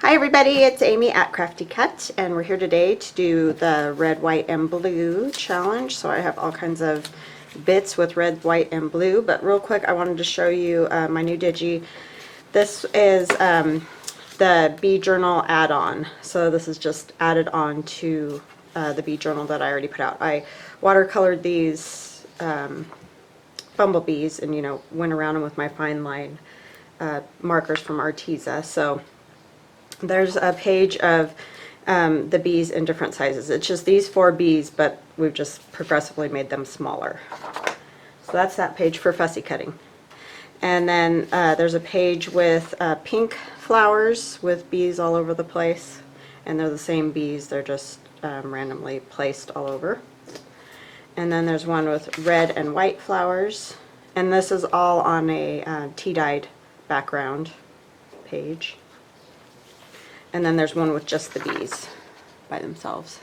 Hi everybody, it's Amy at Crafty Cut, and we're here today to do the red, white, and blue challenge. So I have all kinds of bits with red, white, and blue, but real quick I wanted to show you my new digi. This is the bee journal add-on. So this is just added on to the bee journal that I already put out. I watercolored these bumblebees and, you know, went around them with my fine line markers from Artymaze. So there's a page of the bees in different sizes. It's just these 4 bees, but we've just progressively made them smaller. So that's that page for fussy cutting. And then there's a page with pink flowers with bees all over the place. And they're the same bees, they're just randomly placed all over. And then there's one with red and white flowers. And this is all on a tea-dyed background page. And then there's one with just the bees by themselves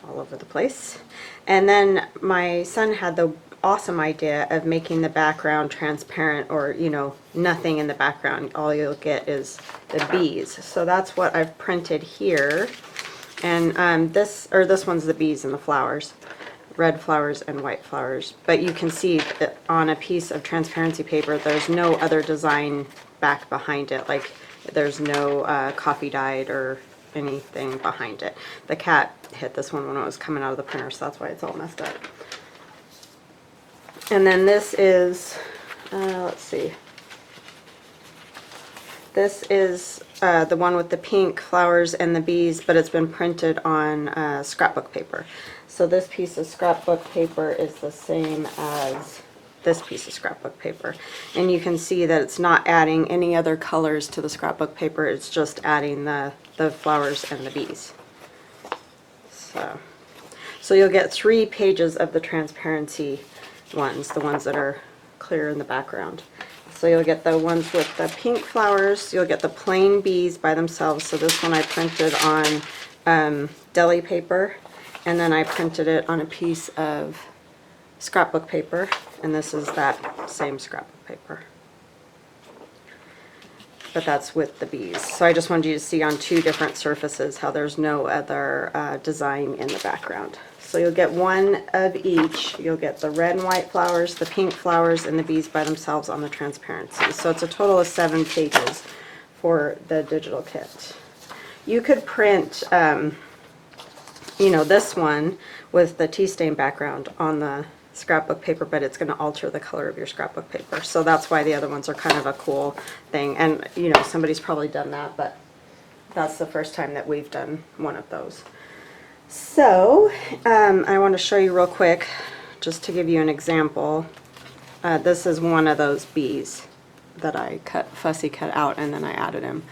all over the place. And then my son had the awesome idea of making the background transparent, or, you know, nothing in the background. All you'll get is the bees. So that's what I've printed here. And this one's the bees and the flowers. Red flowers and white flowers. But you can see that on a piece of transparency paper there's no other design back behind it. Like, there's no coffee dyed or anything behind it. The cat hit this one when it was coming out of the printer, so that's why it's all messed up. And then this is, let's see, this is the one with the pink flowers and the bees, but it's been printed on scrapbook paper. So this piece of scrapbook paper is the same as this piece of scrapbook paper, and you can see that it's not adding any other colors to the scrapbook paper, it's just adding the flowers and the bees. So you'll get 3 pages of the transparency ones, the ones that are clear in the background. So you'll get the ones with the pink flowers, you'll get the plain bees by themselves. So this one I printed on deli paper, and then I printed it on a piece of scrapbook paper, and this is that same scrapbook paper, but that's with the bees. So I just wanted you to see on 2 different surfaces how there's no other design in the background. So you'll get 1 of each. You'll get the red and white flowers, the pink flowers, and the bees by themselves on the transparency. So it's a total of 7 pages for the digital kit. You could print you know, this one with the tea stain background on the scrapbook paper, but it's going to alter the color of your scrapbook paper. So that's why the other ones are kind of a cool thing. And, you know, somebody's probably done that, but that's the first time that we've done one of those. So I want to show you real quick, just to give you an example. This is one of those bees that I fussy cut out, and then I added him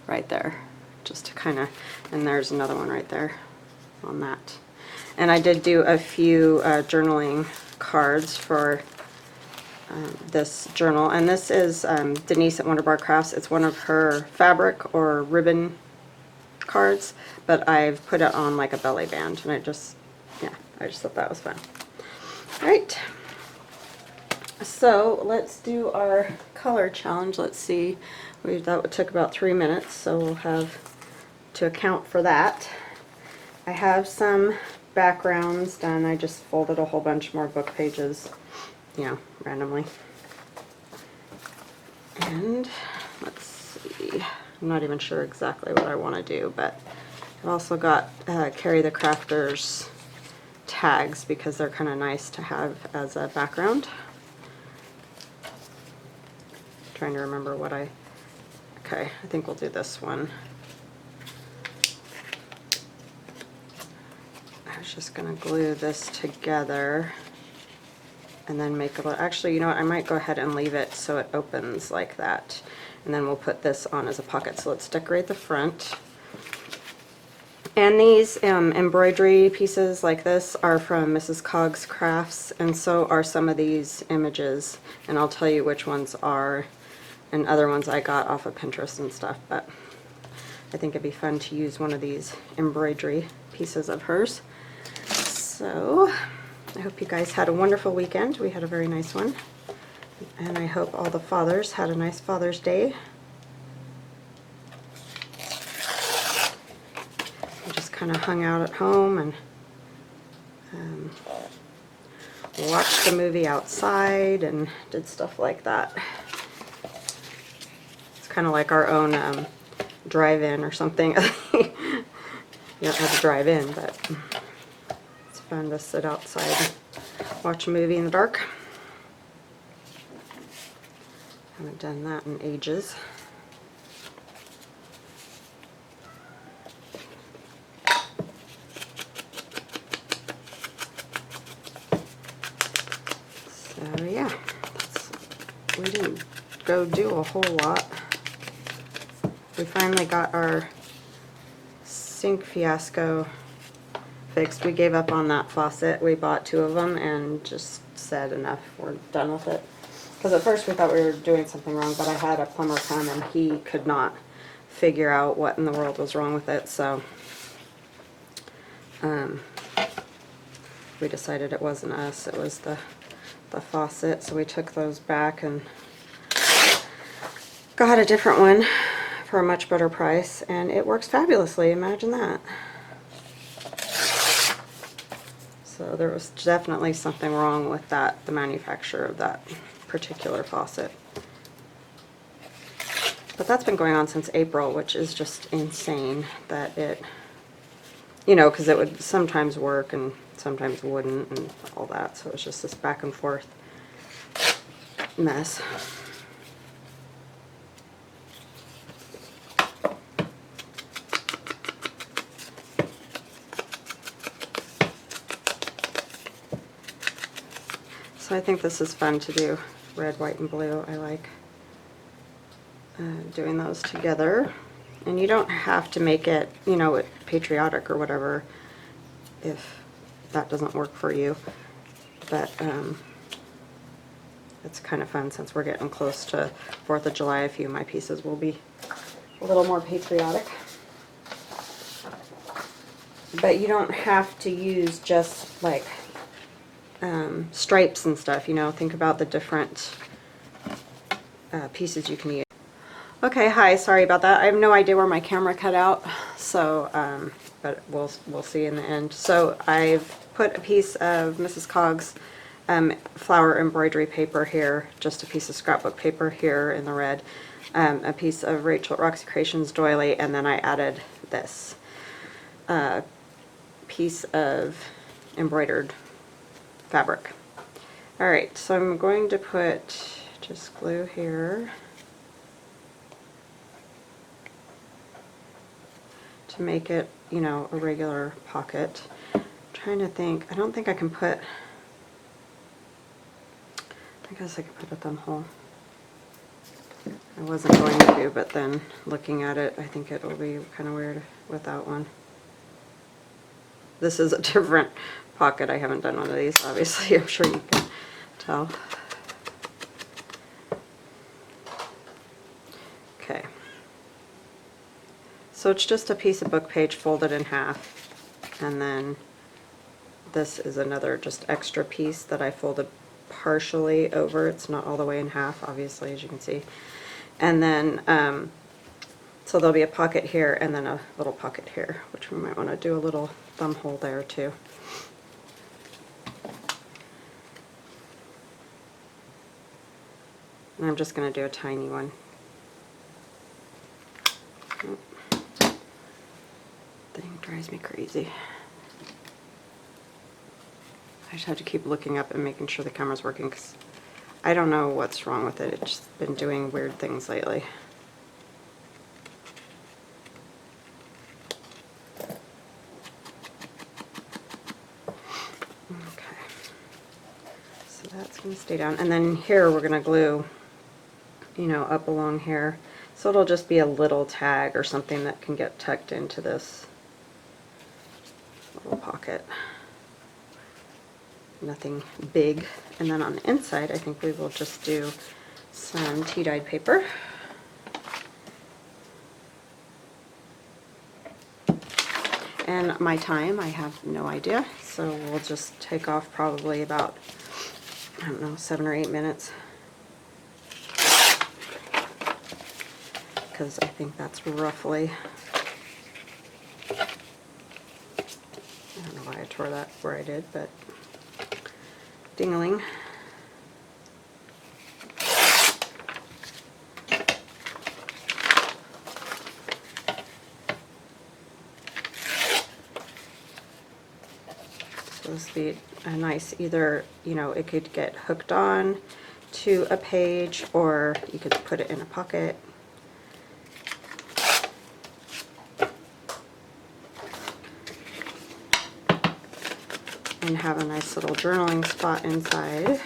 right there, just to kind of, and there's another one right there on that. And I did do a few journaling cards for this journal, and this is Denise at Wonderbar Crafts. It's one of her fabric or ribbon cards, but I've put it on like a belly band, and I just thought that was fun. Alright, so let's do our color challenge. Let's see, that took about 3 minutes, so we'll have to account for that. I have some backgrounds done. I just folded a whole bunch more book pages, you know, randomly. And let's see, I'm not even sure exactly what I want to do, but I've also got Ceri the Crafter's tags because they're kind of nice to have as a background. Trying to remember what okay, I think we'll do this one. I was just going to glue this together and then make a little, actually, you know what, I might go ahead and leave it so it opens like that, and then we'll put this on as a pocket. So let's decorate the front. And these embroidery pieces like this are from Mrs. Cogs Crafts, and so are some of these images, and I'll tell you which ones are, and other ones I got off of Pinterest and stuff, but I think it'd be fun to use one of these embroidery pieces of hers. So I hope you guys had a wonderful weekend. We had a very nice one, and I hope all the fathers had a nice Father's Day. kind of hung out at home and watched a movie outside and did stuff like that. It's kind of like our own drive-in or something. You don't have to drive in, but it's fun to sit outside and watch a movie in the dark. Haven't done that in ages. So yeah, we didn't go do a whole lot. We finally got our sink fiasco fixed. We gave up on that faucet. We bought 2 of them and just said enough, we're done with it. Because at first we thought we were doing something wrong, but I had a plumber come and he could not figure out what in the world was wrong with it, so we decided it wasn't us, it was the faucet. So we took those back and got a different one for a much better price, and it works fabulously. Imagine that. So there was definitely something wrong with that, the manufacturer of that particular faucet. But that's been going on since April, which is just insane that it, you know, because it would sometimes work and sometimes wouldn't and all that. So it was just this back and forth mess. So I think this is fun to do, red, white, and blue. I like doing those together. And you don't have to make it, you know, patriotic or whatever if that doesn't work for you. But it's kind of fun since we're getting close to 4th of July. A few of my pieces will be a little more patriotic. But you don't have to use just like stripes and stuff, you know. Think about the different pieces you can use. Okay, hi, sorry about that. I have no idea where my camera cut out, so but we'll see in the end. So I've put a piece of Mrs. Cogs flower embroidery paper here, just a piece of scrapbook paper here in the red, a piece of Rachel at Roxy Creations doily, and then I added this piece of embroidered fabric. Alright, so I'm going to put just glue here to make it, you know, a regular pocket. I'm trying to think, I don't think I can put, I guess I could put a thumb hole. I wasn't going to, but then looking at it, I think it will be kind of weird without one. This is a different pocket. I haven't done one of these, obviously. I'm sure you can tell. Okay. So it's just a piece of book page folded in half, and then this is another just extra piece that I folded partially over. It's not all the way in half, obviously, as you can see. And then, so there'll be a pocket here and then a little pocket here, which we might want to do a little thumb hole there too. And I'm just going to do a tiny one. Thing drives me crazy. I just have to keep looking up and making sure the camera's working because I don't know what's wrong with it. It's just been doing weird things lately. Okay. So that's going to stay down. And then here we're going to glue, you know, up along here. So it'll just be a little tag or something that can get tucked into this little pocket. Nothing big. And then on the inside, I think we will just do some tea-dyed paper. And my time, I have no idea. So we'll just take off probably about, I don't know, 7 or 8 minutes. Because I think that's roughly don't know why I tore that where I did, but ding-a-ling. So this would be a nice, either, you know, it could get hooked on to a page, or you could put it in a pocket. And have a nice little journaling spot inside.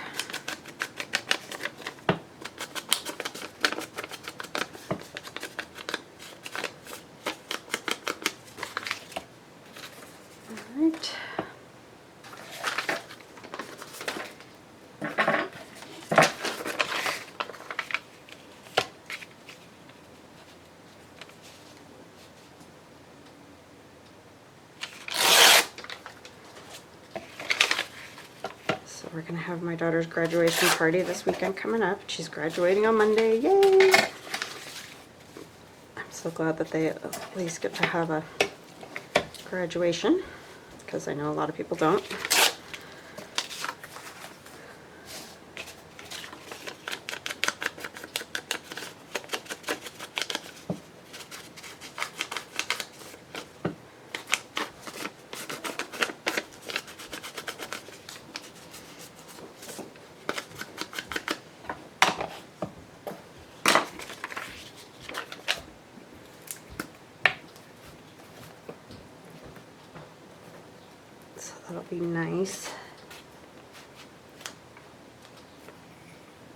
All right. We're gonna have my daughter's graduation party this weekend coming up. She's graduating on Monday, yay! I'm so glad that they at least get to have a graduation, because I know a lot of people don't. So that'll be nice.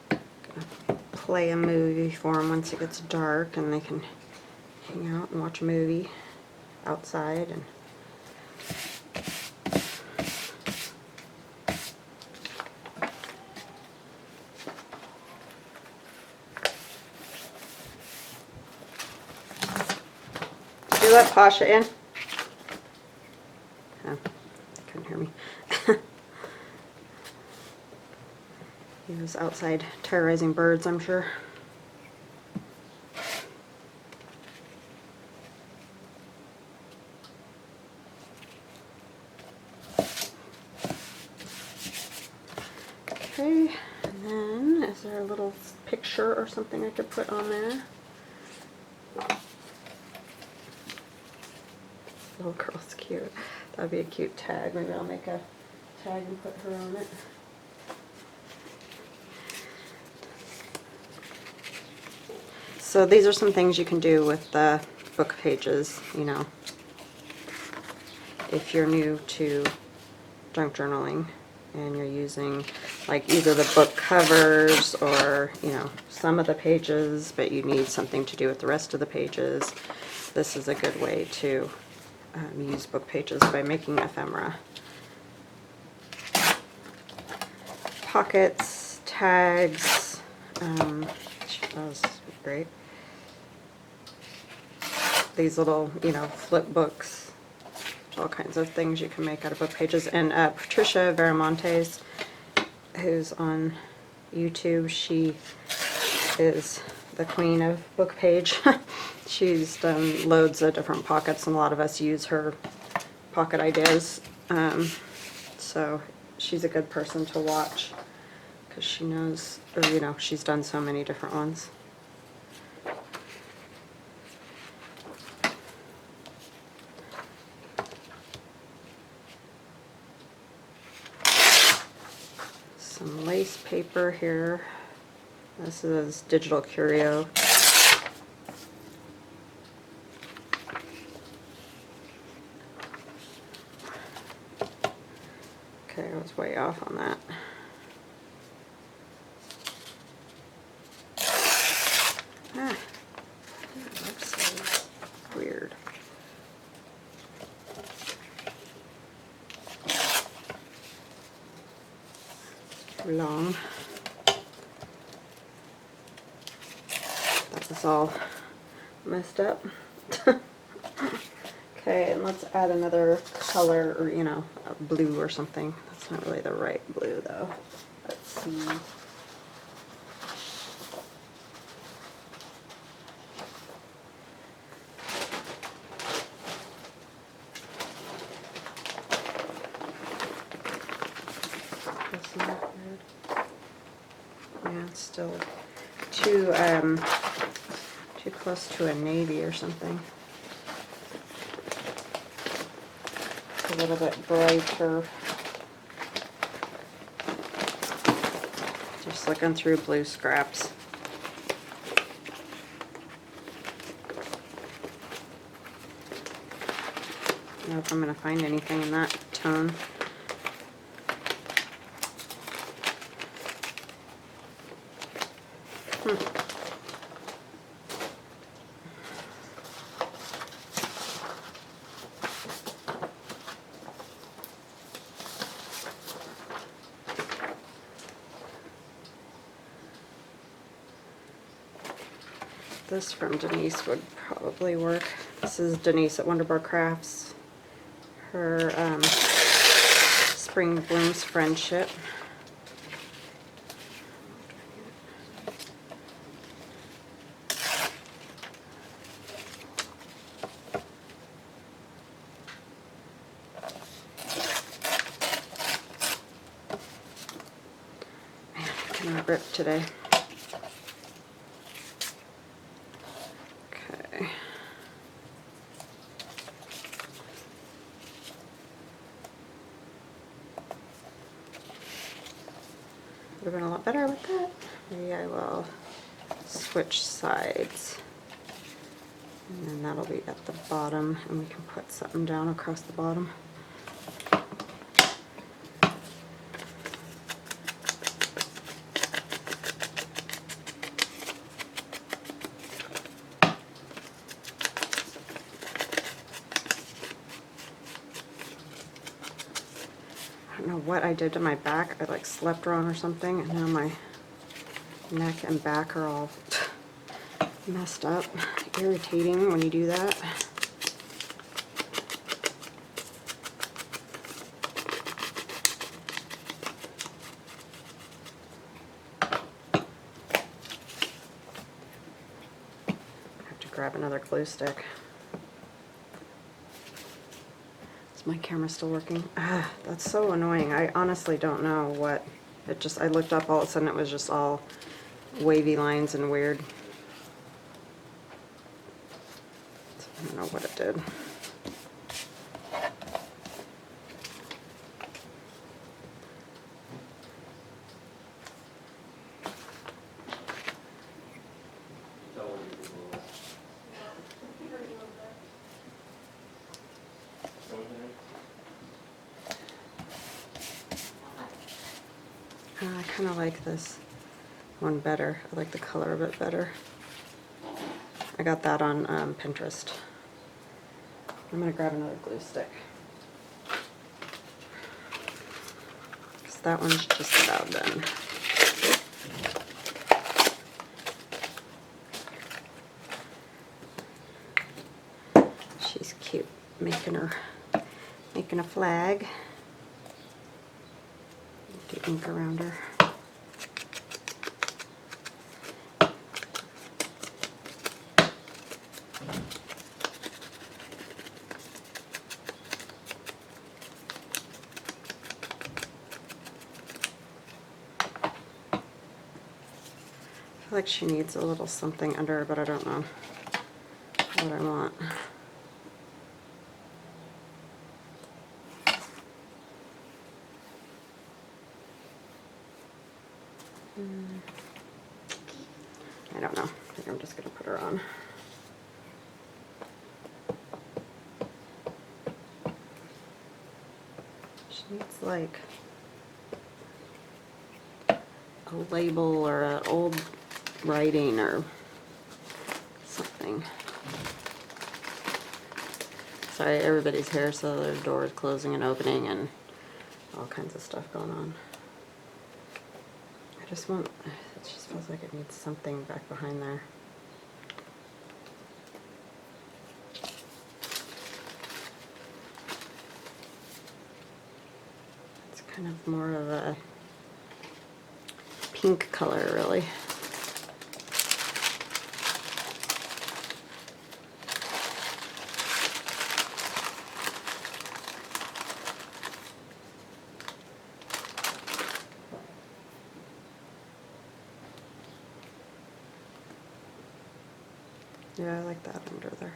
Gonna play a movie for them once it gets dark, and they can hang out and watch a movie outside. And did you let Pasha in? Oh, couldn't hear me. He was outside terrorizing birds, I'm sure. Okay, and then is there a little picture or something I could put on there? Little girl's cute. That'd be a cute tag. Maybe I'll make a tag and put her on it. So these are some things you can do with the book pages, you know, if you're new to junk journaling and you're using like either the book covers or, you know, some of the pages, but you need something to do with the rest of the pages. This is a good way to use book pages by making ephemera. Pockets, tags, that was great. These little, you know, flip books. There's all kinds of things you can make out of book pages. And Patricia Veramontes, who's on YouTube, she is the queen of book page. She's done loads of different pockets, and a lot of us use her pocket ideas. So she's a good person to watch because she knows, or you know, she's done so many different ones. Some lace paper here. This is Digital Curio. Okay, I was way off on that. Ah, that's weird. Too long. That was all messed up. Okay, and let's add another color, or you know, a blue or something. That's not really the right blue though. Let's see. Isn't that weird? Yeah, it's still too close to a navy or something. It's a little bit brighter. Just looking through blue scraps. I don't know if I'm going to find anything in that tone. This from Denise would probably work. This is Denise at Wonderbar Crafts. Her Spring Blooms Friendship. Man, I cannot rip today. Would have been a lot better with that. Maybe I will switch sides. And then that'll be at the bottom, and we can put something down across the bottom. I don't know what I did to my back. I like slept wrong or something, and now my neck and back are all messed up. Irritating when you do that. I have to grab another glue stick. My camera's still working. Ah, that's so annoying. I honestly don't know what it just. I looked up, all of a sudden it was just all wavy lines and weird. I don't know what it did. I kind of like this one better. I like the color of it better. I got that on Pinterest. I'm going to grab another glue stick. Because that one's just about done. She's cute, making a flag. The ink around her. I feel like she needs a little something under her, but I don't know what I want. I don't know. I think I'm just going to put her on. She needs like a label or an old writing or something. Sorry, everybody's here, so their door is closing and opening and all kinds of stuff going on. I just want, it just feels like it needs something back behind there. It's kind of more of a pink color, really. Yeah, I like that under there.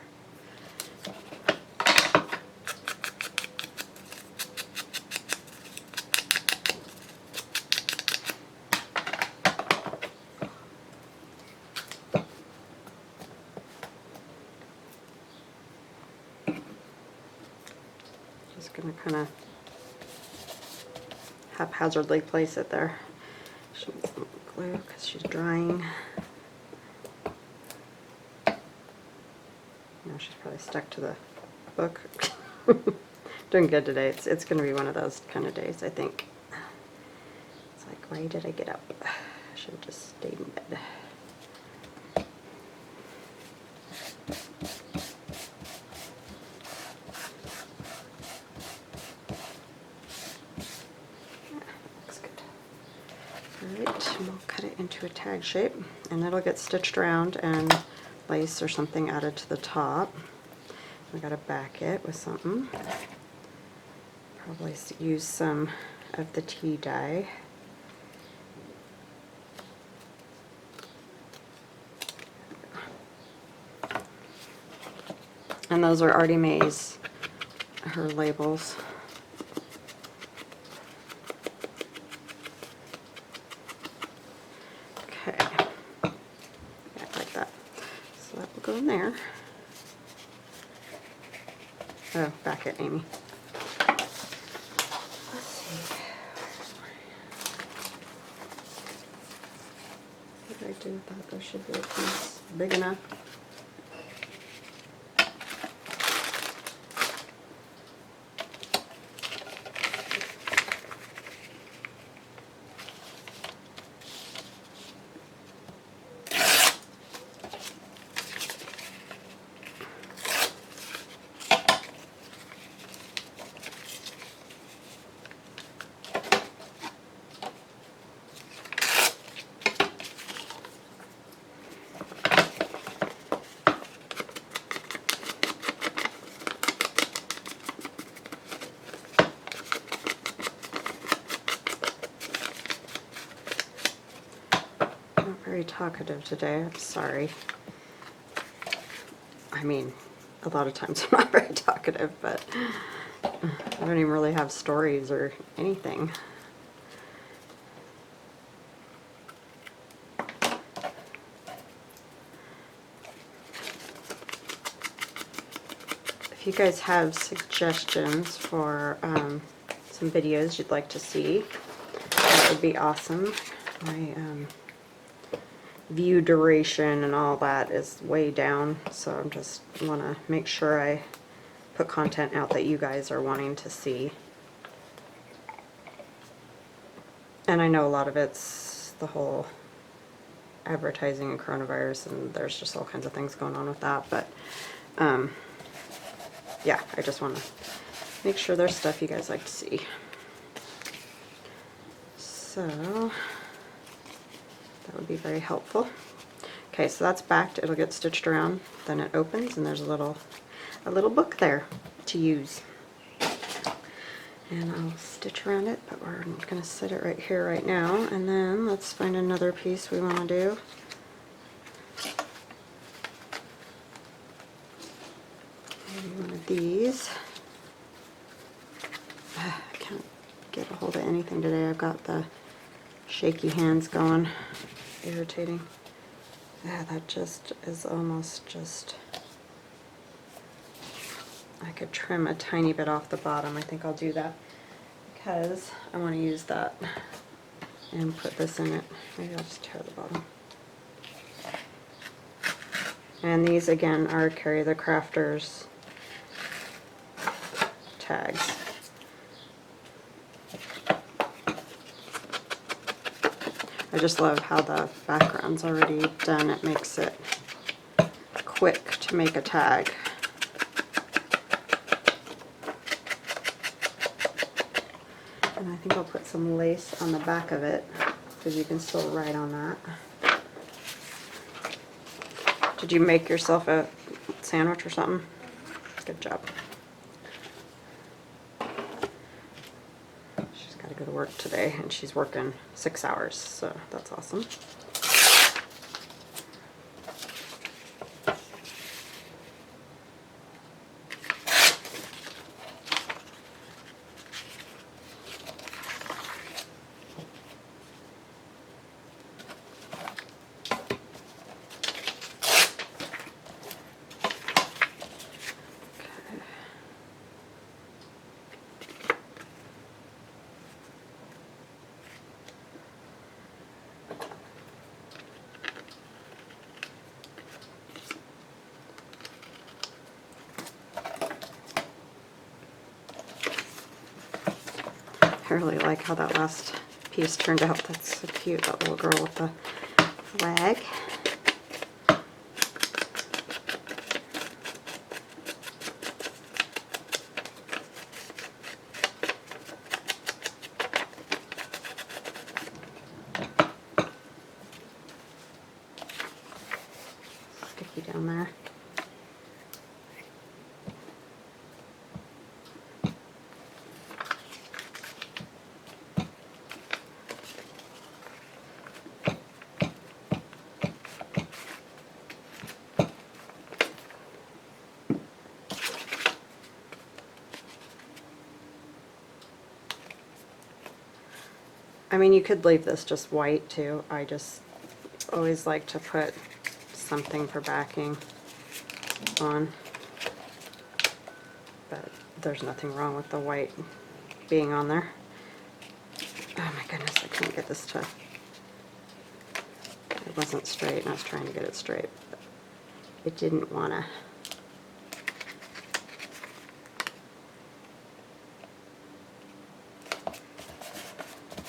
Just gonna kind of haphazardly place it there. She needs some glue because she's drying. Now she's probably stuck to the book. Doing good today. It's going to be one of those kind of days, I think. It's like, why did I get up? I should have just stayed in bed. Looks good. Alright, and we'll cut it into a tag shape, and it'll get stitched around and lace or something added to the top. I gotta back it with something. Probably use some of the tea dye. And those are Artymaze, her labels. Okay, yeah, like that. So that will go in there. Oh, back it, Amy. Let's see. What did I do with that? There should be a piece big enough. Very talkative today, I'm sorry. I mean, a lot of times I'm not very talkative, but I don't even really have stories or anything. If you guys have suggestions for some videos you'd like to see, that would be awesome. My view duration and all that is way down, so I just want to make sure I put content out that you guys are wanting to see. And I know a lot of it's the whole advertising and coronavirus, and there's just all kinds of things going on with that, but yeah, I just want to make sure there's stuff you guys like to see. So that would be very helpful. Okay, so that's backed. It'll get stitched around. Then it opens, and there's a little book there to use. And I'll stitch around it, but we're going to set it right here right now. And then let's find another piece we want to do. Maybe one of these. I can't get a hold of anything today. I've got the shaky hands going. Irritating. Yeah, that just is almost just... I could trim a tiny bit off the bottom. I think I'll do that because I want to use that and put this in it. Maybe I'll just tear the bottom. And these again are Ceri the Crafter's tags. I just love how the background's already done. It makes it quick to make a tag. And I think I'll put some lace on the back of it because you can still write on that. Did you make yourself a sandwich or something? Good job. Got to go to work today, and she's working 6 hours, so that's awesome. really like how that last piece turned out. That's so cute, that little girl with the flag. Sticky down there. I mean, you could leave this just white too. I just always like to put something for backing on, but there's nothing wrong with the white being on there. Oh my goodness, I couldn't get this to, it wasn't straight and I was trying to get it straight, but it didn't want to.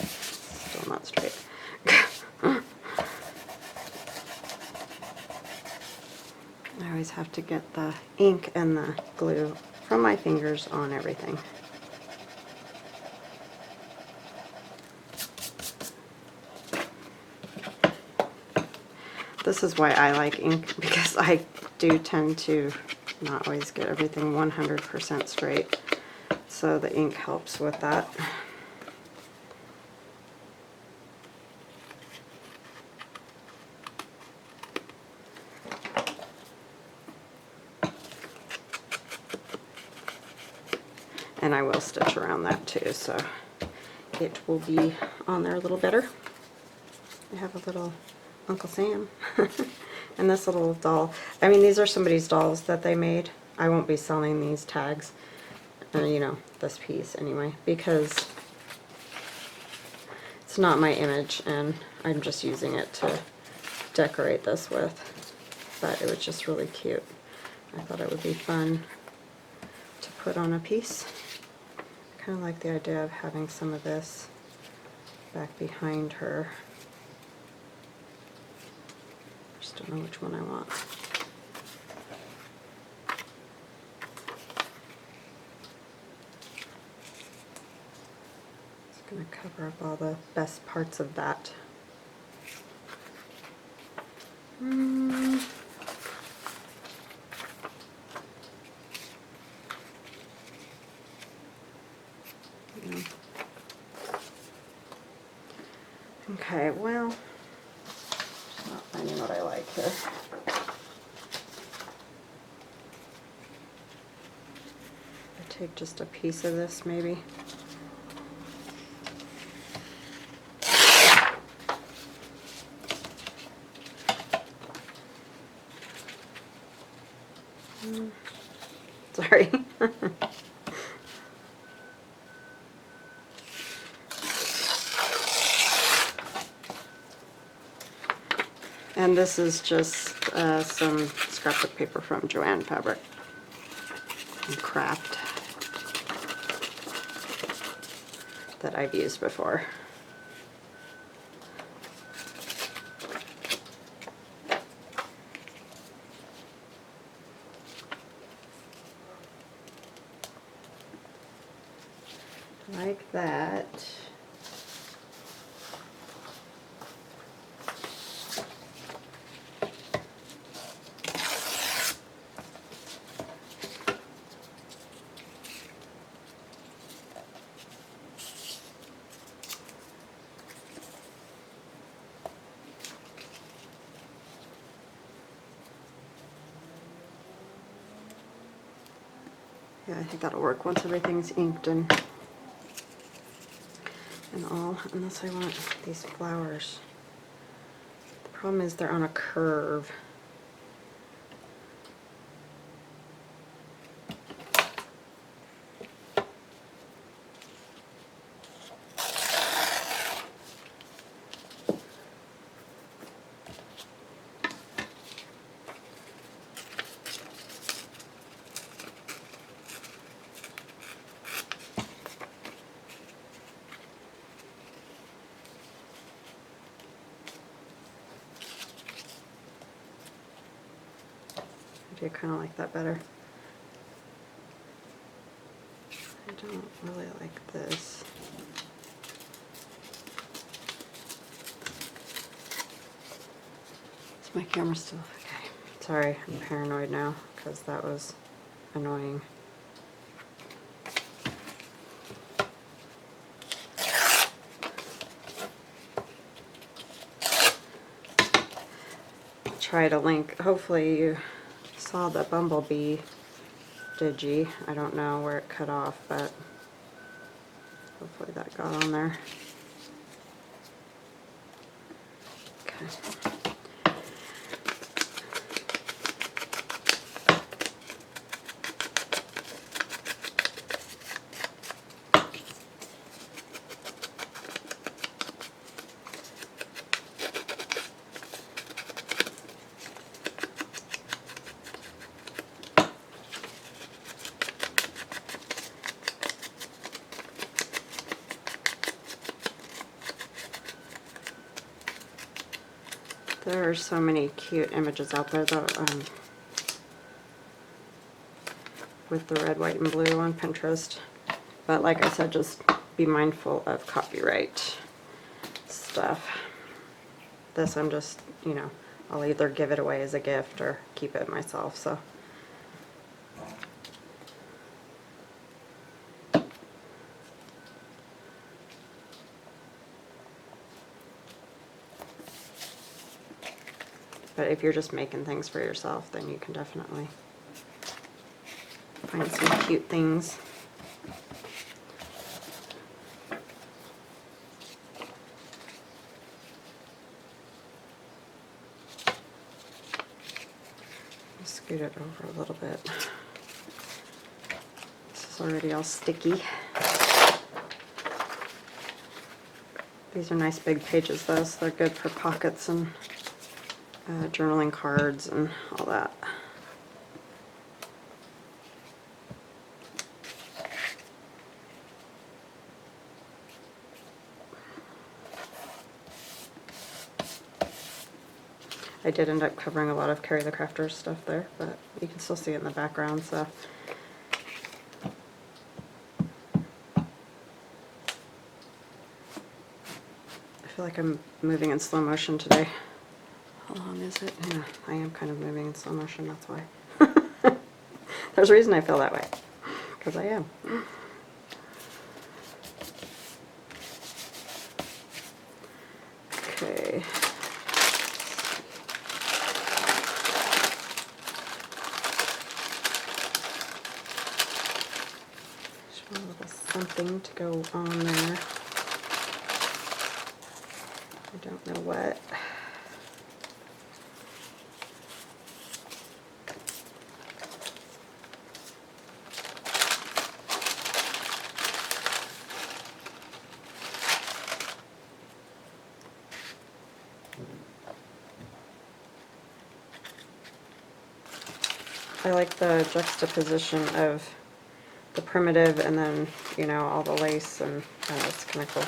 Still not straight. I always have to get the ink and the glue from my fingers on everything. This is why I like ink, because I do tend to not always get everything 100% straight. So the ink helps with that. And I will stitch around that too, so it will be on there a little better. I have a little Uncle Sam and this little doll. I mean, these are somebody's dolls that they made. I won't be selling these tags, you know, this piece anyway, because it's not my image and I'm just using it to decorate this with. But it was just really cute. I thought it would be fun to put on a piece. I kind of like the idea of having some of this back behind her. Just don't know which one I want. It's going to cover up all the best parts of that. Okay, well, just not finding what I like here. I take just a piece of this maybe. Sorry. And this is just some scrapbook paper from Joann Fabric and Craft that I've used before. Like that. Yeah, I think that'll work once everything's inked and all, unless I want these flowers. The problem is they're on a curve. do kind of like that better. I don't really like this. Is my camera still okay? Sorry, I'm paranoid now because that was annoying. Try to link. Hopefully you saw the bumblebee digi. I don't know where it cut off, but hopefully that got on there. Okay. There are so many cute images out there though, with the red, white, and blue on Pinterest. But like I said, just be mindful of copyright stuff. This I'm just, you know, I'll either give it away as a gift or keep it myself, so. But if you're just making things for yourself, then you can definitely find some cute things. Scoot it over a little bit. This is already all sticky. These are nice big pages though, so they're good for pockets and journaling cards and all that. I did end up covering a lot of Ceri the Crafter stuff there, but you can still see it in the background, so. I feel like I'm moving in slow motion today. How long is it? Yeah, I am kind of moving in slow motion, that's why. There's a reason I feel that way, because I am. Okay. Just want a little something to go on there. I don't know what. I like the juxtaposition of the primitive and then, you know, all the lace, and it's kind of cool.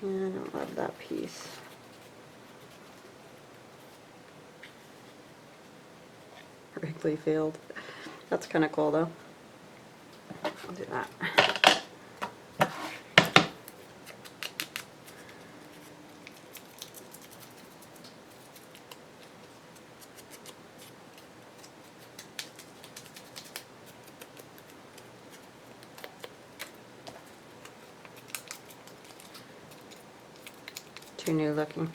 Yeah, I don't love that piece. Wrigley Field. That's kind of cool though. I'll do that. Too new looking.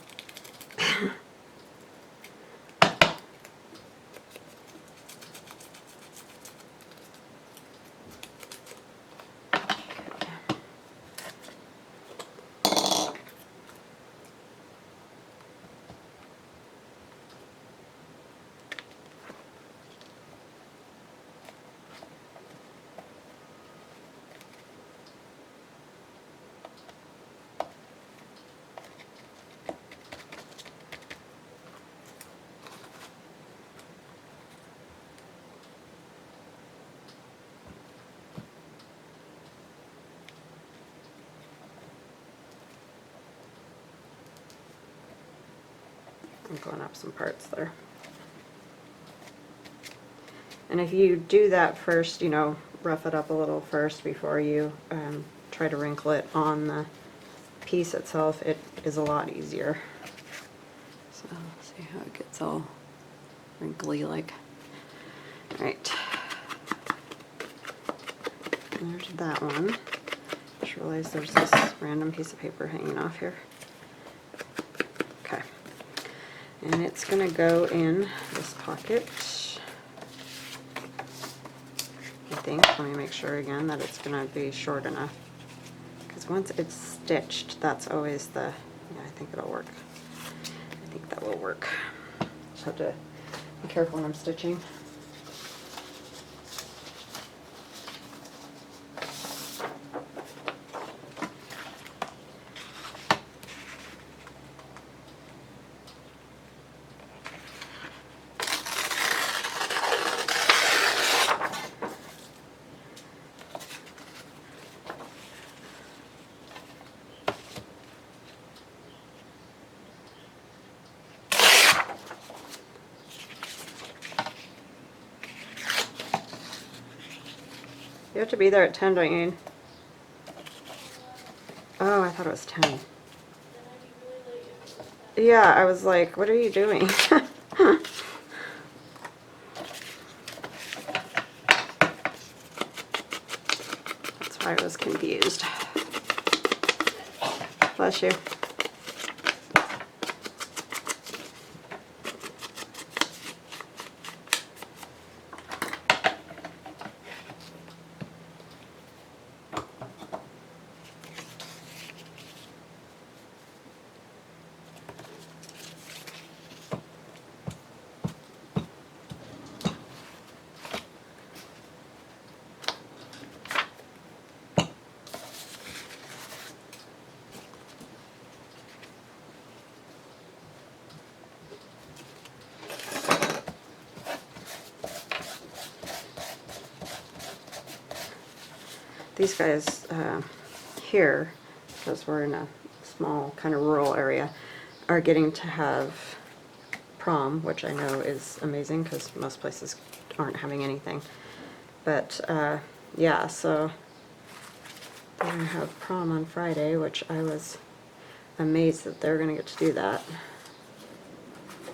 crinkling up some parts there. And if you do that first, you know, rough it up a little first before you try to wrinkle it on the piece itself, it is a lot easier. So see how it gets all wrinkly like. Alright. There's that one. Just realized there's this random piece of paper hanging off here. Okay. And it's going to go in this pocket. I think. Let me make sure again that it's going to be short enough. Because once it's stitched, that's always the... Yeah, I think it'll work. I think that will work. Just have to be careful when I'm stitching. You have to be there at 10, don't you? Oh, I thought it was 10. Yeah, I was like, what are you doing? That's why I was confused. Bless you. These guys here, because we're in a small kind of rural area, are getting to have prom, which I know is amazing because most places aren't having anything. But yeah, so they're going to have prom on Friday, which I was amazed that they're going to get to do that.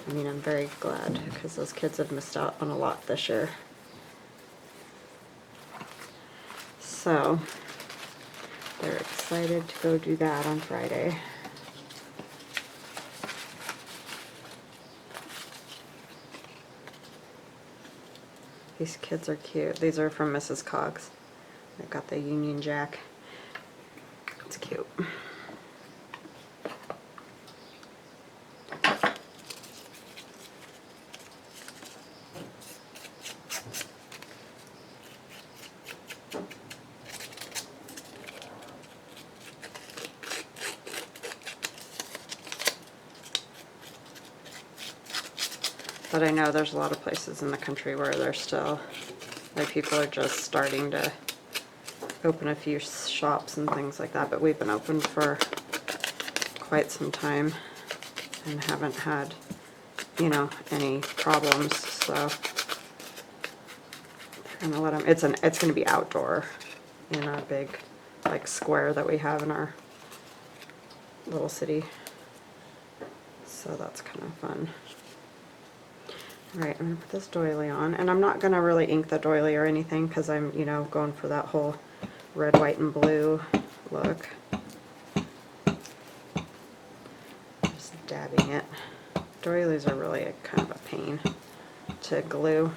I mean, I'm very glad because those kids have missed out on a lot this year. So they're excited to go do that on Friday. These kids are cute. These are from Mrs. Cogs. They got the Union Jack. It's cute. But I know there's a lot of places in the country where they're still, like, people are just starting to open a few shops and things like that, but we've been open for quite some time and haven't had, you know, any problems, so they're gonna let them, it's gonna be outdoor in a big, like, square that we have in our little city, so that's kind of fun. Alright, I'm going to put this doily on, and I'm not going to really ink the doily or anything because I'm, you know, going for that whole red, white, and blue look. Just dabbing it. Doilies are really kind of a pain to glue.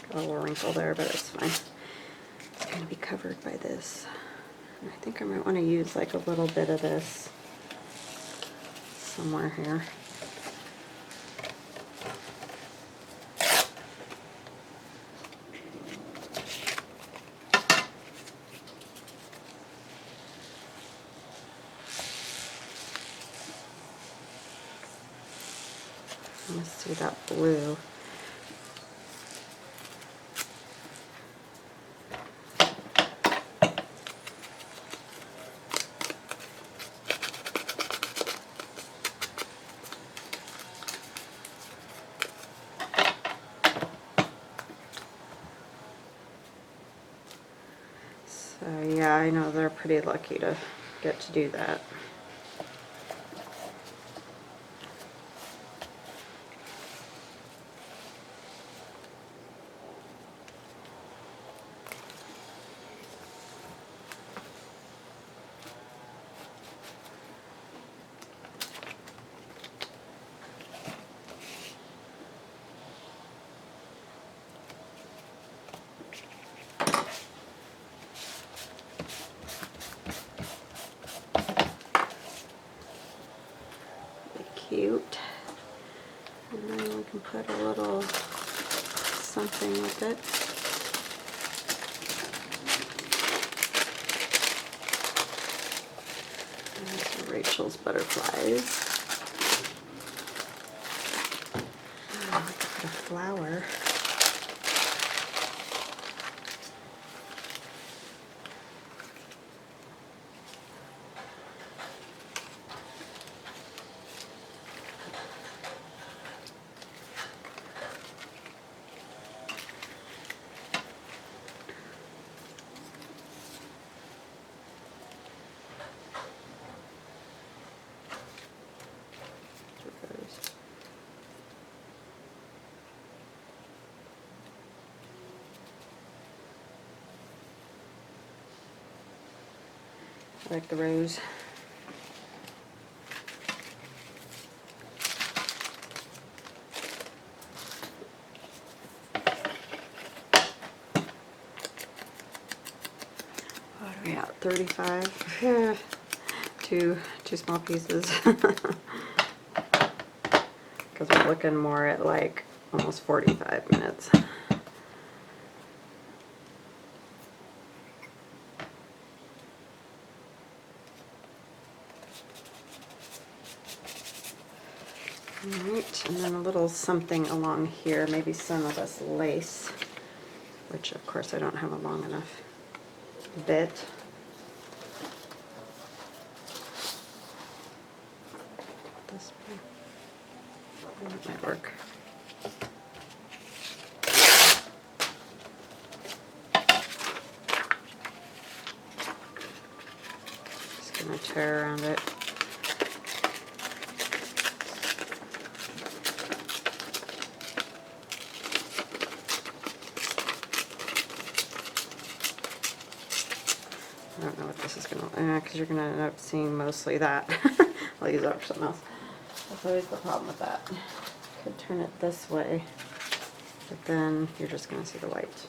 Got a little wrinkle there, but it's fine. Going to be covered by this. And I think I might want to use like a little bit of this somewhere here. Let's see that blue. I know they're pretty lucky to get to do that. Cute. And then we can put a little something with it. There's Rachel's butterflies. Oh, I could put a flower. I like the rose. What are we at? 35? Yeah. Two small pieces. Because we're looking more at like almost 45 minutes. Alright, and then a little something along here, maybe some of this lace, which of course I don't have a long enough bit. This that might work. Just gonna tear around it. I don't know what this is going to, because you're going to end up seeing mostly that. I'll use that for something else. That's always the problem with that. Could turn it this way, but then you're just going to see the white.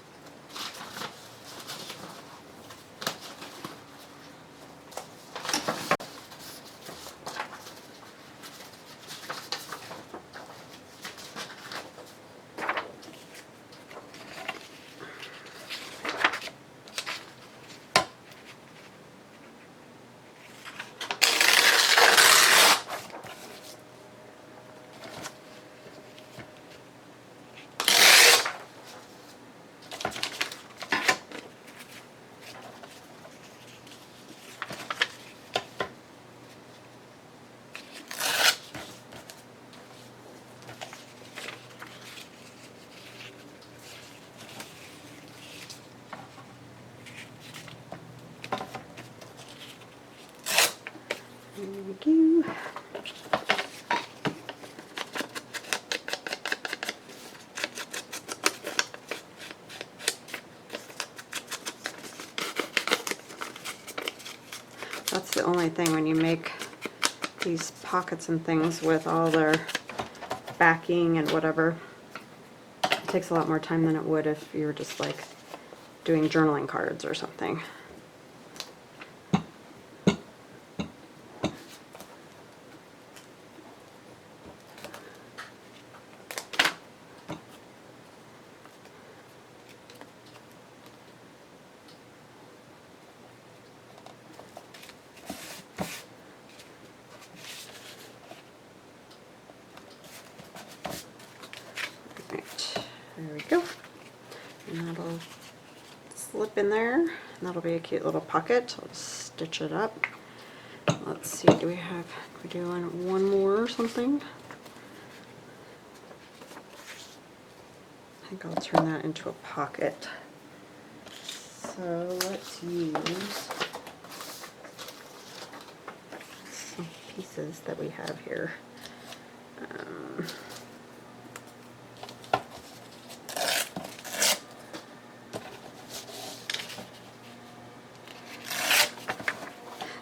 There we go. That's the only thing when you make these pockets and things with all their backing and whatever. It takes a lot more time than it would if you were just like doing journaling cards or something. There we go. And that'll slip in there. And that'll be a cute little pocket. I'll just stitch it up. Let's see, we're doing one more or something? I think I'll turn that into a pocket. So let's use pieces that we have here.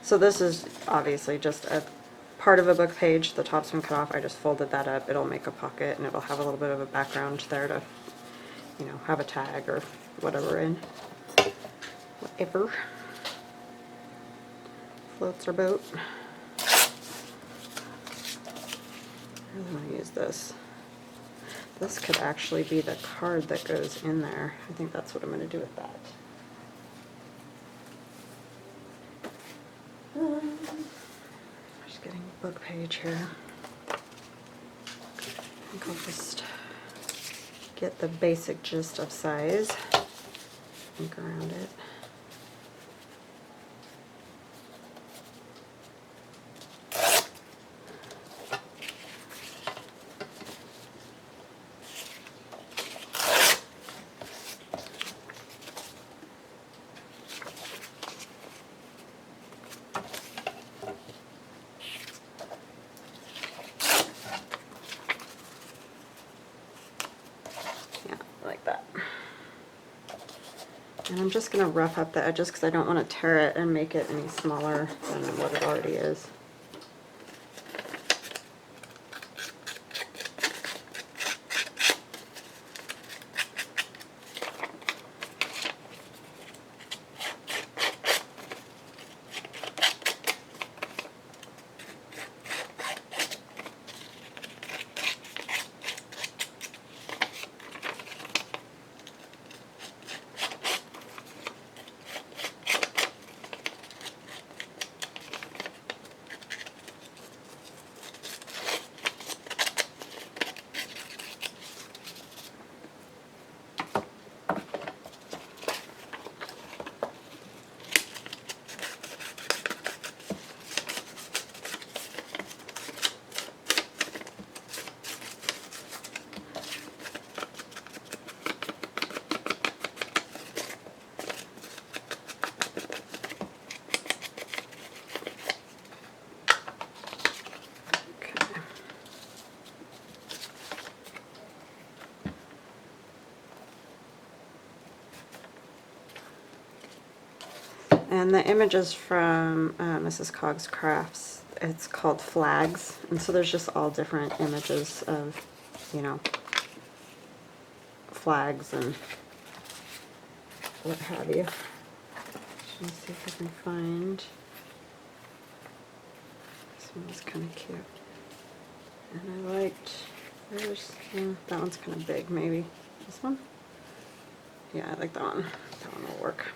So this is obviously just a part of a book page. The top's been cut off. I just folded that up. It'll make a pocket and it'll have a little bit of a background there to, you know, have a tag or whatever in. Whatever floats our boat. I really want to use this. This could actually be the card that goes in there. I think that's what I'm going to do with that. Just getting a book page here. I think I'll just get the basic gist of size. Ink around it. And I'm just going to rough up the edges because I don't want to tear it and make it any smaller than what it already is. And the image is from Mrs. Cogs Crafts. It's called Flags, and so there's just all different images of, you know, flags and what have you. Let's see if I can find. This one was kind of cute, and I liked. There's that one's kind of big. Maybe this one. Yeah, I like that one. That one will work.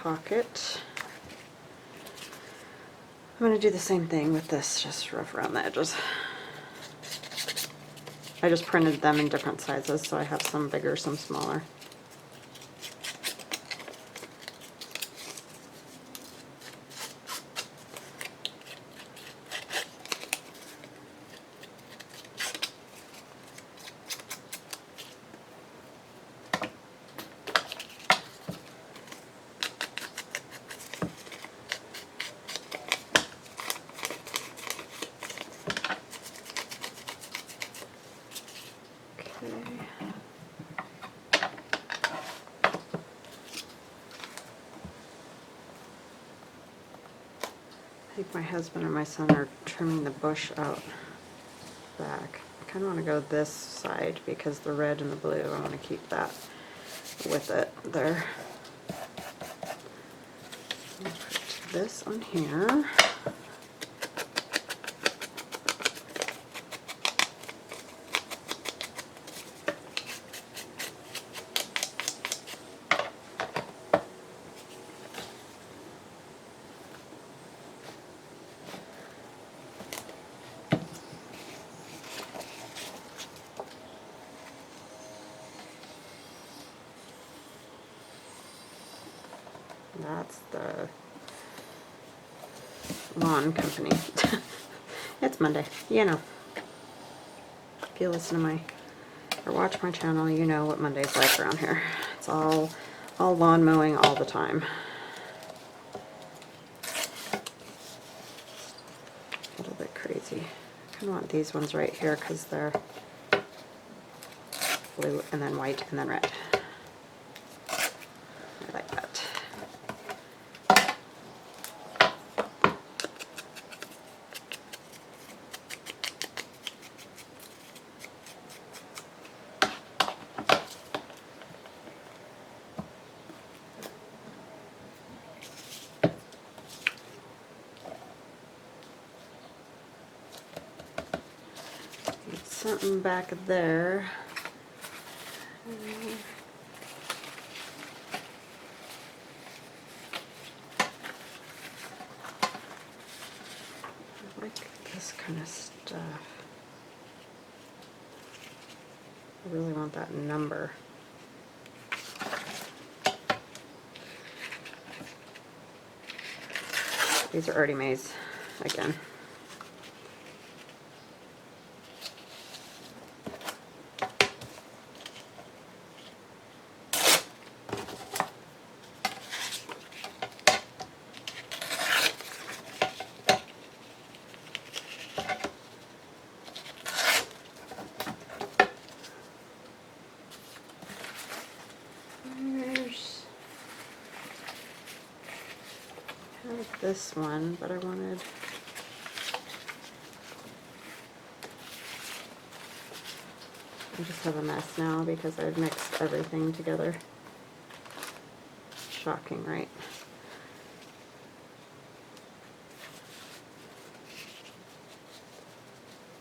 Pocket. I'm going to do the same thing with this, just rough around the edges. I just printed them in different sizes, so I have some bigger, some smaller. I think my husband or my son are trimming the bush out back. I kind of want to go this side because the red and the blue, I want to keep that with it there. I'll put this on here. That's the lawn company. It's Monday, you know. If you listen to my, or watch my channel, you know what Monday's like around here. It's all lawn mowing all the time. little bit crazy. I kind of want these ones right here because they're blue and then white and then red. I like that. Need something back there. I like this kind of stuff. I really want that number. These are Artymaze again. This one, but I wanted I just have a mess now because I've mixed everything together. Shocking, right?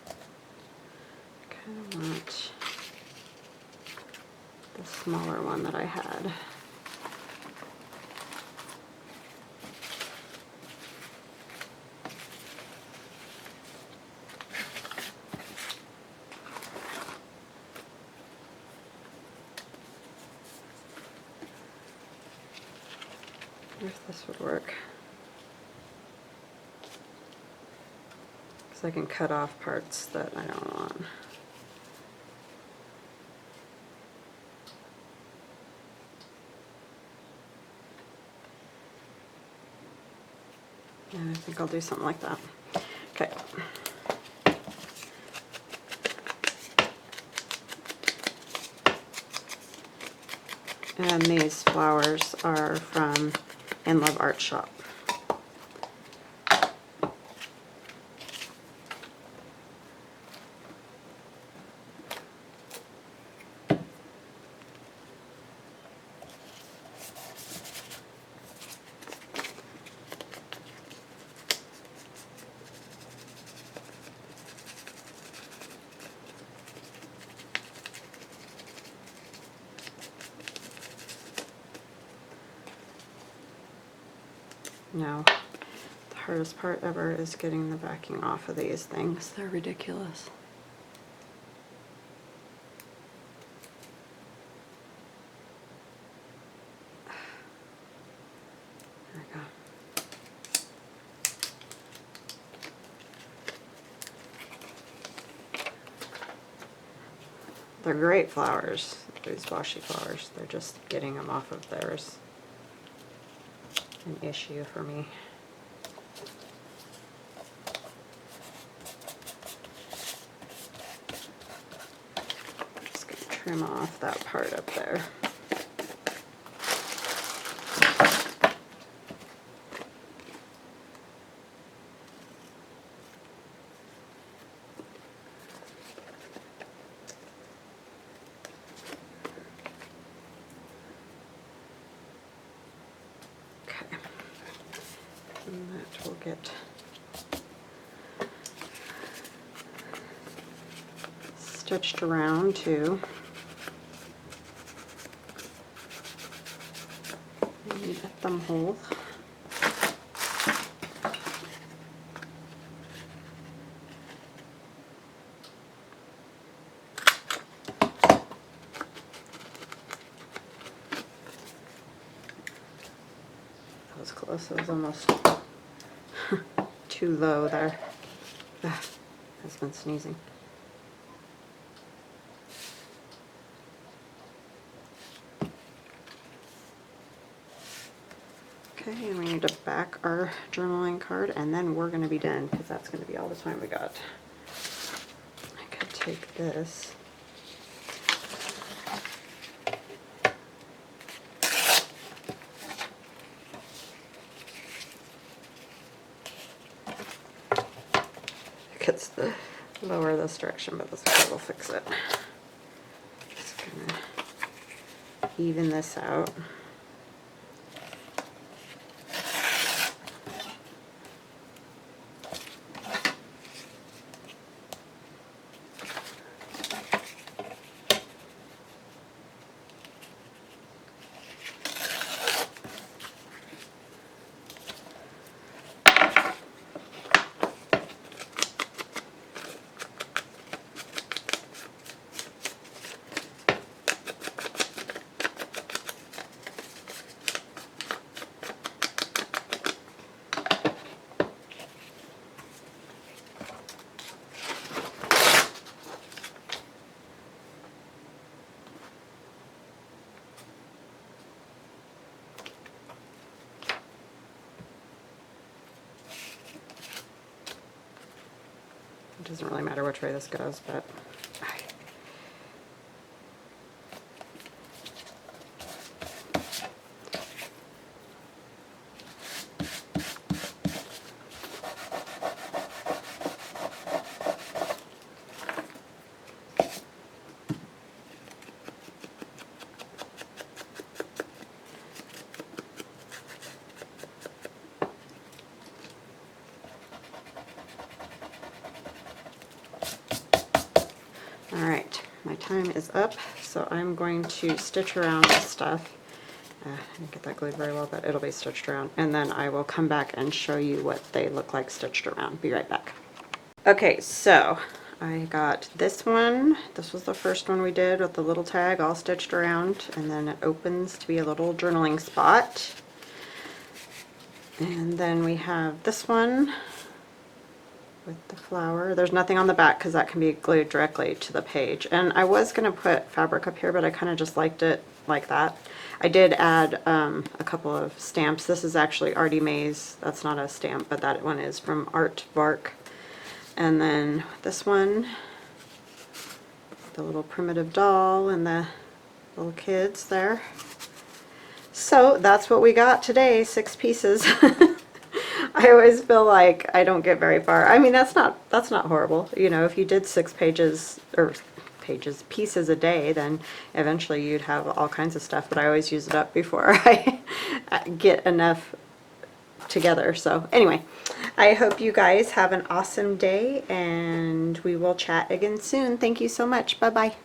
I kind of want the smaller one that I had. If this would work, because I can cut off parts that I don't want. And I think I'll do something like that. Okay. And these flowers are from In Love Art Shop. No, the hardest part ever is getting the backing off of these things. They're ridiculous. There we go. They're great flowers, these washi flowers. They're just getting them off of theirs. An issue for me. Just gonna trim off that part up there. And that will get stitched around too. I need a thumb hole. That was close. It was almost too low there. Ugh, has been sneezing. Okay, and we need to back mark our journaling card, and then we're going to be done because that's going to be all the time we got. I could take this. It's the lower this direction, but this card will fix it. Just gonna even this out. It doesn't really matter which way this goes, but alright, my time is up, so I'm going to stitch around this stuff. I didn't get that glued very well, but it'll be stitched around, and then I will come back and show you what they look like stitched around. Be right back. Okay, so I got this one. This was the first one we did with the little tag all stitched around, and then it opens to be a little journaling spot. And then we have this one with the flower. There's nothing on the back because that can be glued directly to the page. And I was going to put fabric up here, but I kind of just liked it like that. I did add a couple of stamps. This is actually Artymaze. That's not a stamp, but that one is from Artvark. And then this one, the little primitive doll and the little kids there. So that's what we got today, 6 pieces. I always feel like I don't get very far. I mean, that's not horrible. You know, if you did 6 pieces a day, then eventually you'd have all kinds of stuff, but I always use it up before I get enough together. So anyway, I hope you guys have an awesome day, and we will chat again soon. Thank you so much. Bye-bye.